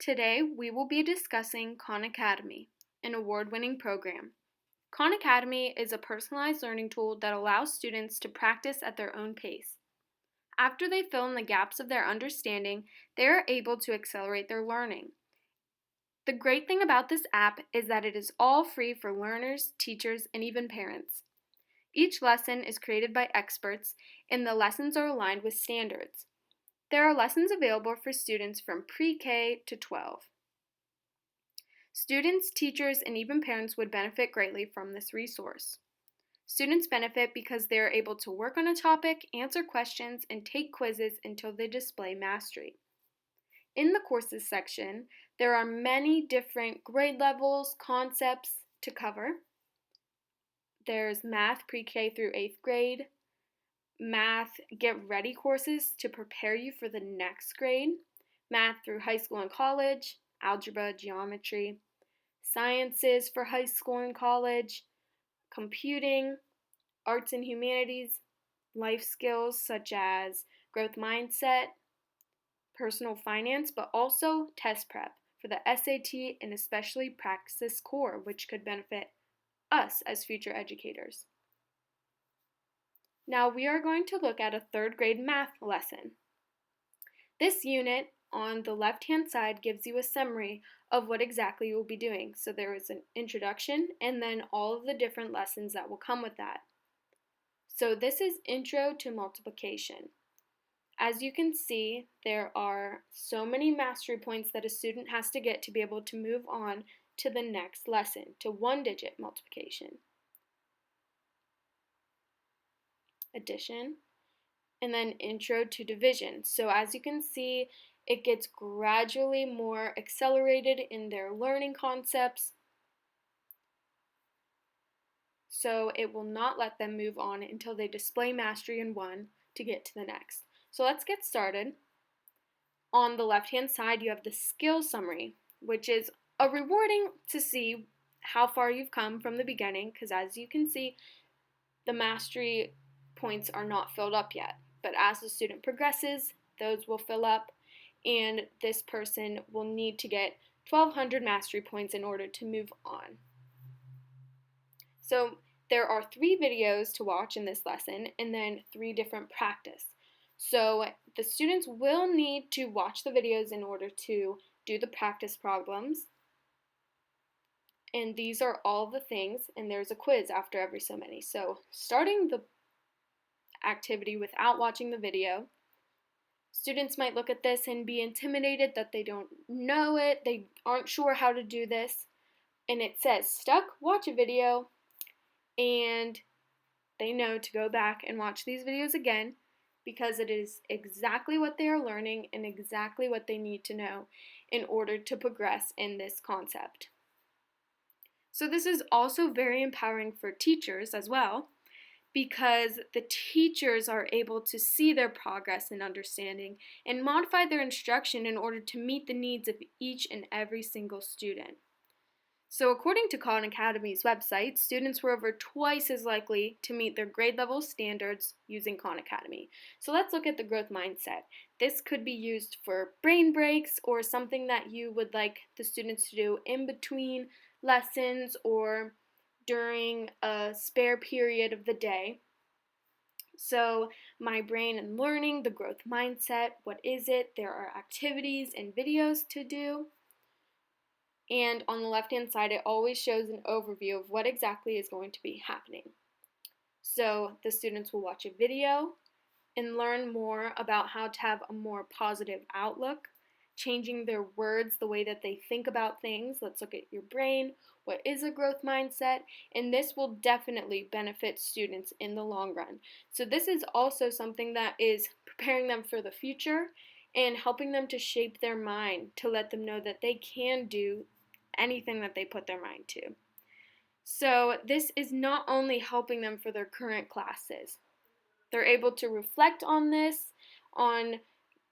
Today, we will be discussing Khan Academy, an award-winning program. Khan Academy is a personalized learning tool that allows students to practice at their own pace. After they fill in the gaps of their understanding, they are able to accelerate their learning. The great thing about this app is that it is all free for learners, teachers, and even parents. Each lesson is created by experts, and the lessons are aligned with standards. There are lessons available for students from pre-K to 12. Students, teachers, and even parents would benefit greatly from this resource. Students benefit because they are able to work on a topic, answer questions, and take quizzes until they display mastery. In the courses section, there are many different grade levels, concepts to cover. There's math pre-K through 8th grade, math get ready courses to prepare you for the next grade, math through high school and college, algebra, geometry, sciences for high school and college, computing, arts and humanities, life skills such as growth mindset, personal finance, but also test prep for the SAT and especially Praxis Core, which could benefit us as future educators. Now we are going to look at a 3rd grade math lesson. This unit on the left-hand side gives you a summary of what exactly you will be doing. So there is an introduction and then all of the different lessons that will come with that. So this is Intro to Multiplication. As you can see, there are so many mastery points that a student has to get to be able to move on to the next lesson, to 1-digit multiplication, addition, and then Intro to Division. So as you can see, it gets gradually more accelerated in their learning concepts, so it will not let them move on until they display mastery in one to get to the next. So let's get started. On the left-hand side, you have the skill summary, which is a rewarding to see how far you've come from the beginning, because as you can see, the mastery points are not filled up yet. But as the student progresses, those will fill up, and this person will need to get 1,200 mastery points in order to move on. So there are 3 videos to watch in this lesson, and then 3 different practice. So the students will need to watch the videos in order to do the practice problems. And these are all the things, and there's a quiz after every so many. So starting the activity without watching the video, students might look at this and be intimidated that they don't know it, they aren't sure how to do this. And it says, stuck, watch a video, and they know to go back and watch these videos again because it is exactly what they are learning and exactly what they need to know in order to progress in this concept. So this is also very empowering for teachers as well, because the teachers are able to see their progress and understanding and modify their instruction in order to meet the needs of each and every single student. So according to Khan Academy's website, students were over twice as likely to meet their grade level standards using Khan Academy. So let's look at the growth mindset. This could be used for brain breaks or something that you would like the students to do in between lessons or during a spare period of the day. So my brain and learning, the growth mindset, what is it? There are activities and videos to do. And on the left-hand side, it always shows an overview of what exactly is going to be happening. So the students will watch a video and learn more about how to have a more positive outlook, changing their words, the way that they think about things. Let's look at your brain. What is a growth mindset? And this will definitely benefit students in the long run. So this is also something that is preparing them for the future and helping them to shape their mind to let them know that they can do anything that they put their mind to. So this is not only helping them for their current classes. They're able to reflect on this, on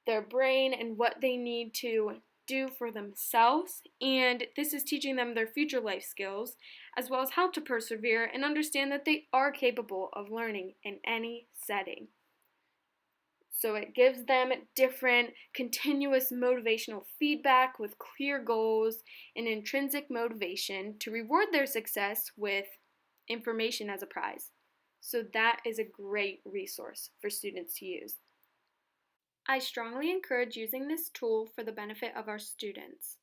their brain and what they need to do for themselves, and this is teaching them their future life skills, as well as how to persevere and understand that they are capable of learning in any setting. So it gives them different continuous motivational feedback with clear goals and intrinsic motivation to reward their success with information as a prize. So that is a great resource for students to use. I strongly encourage using this tool for the benefit of our students.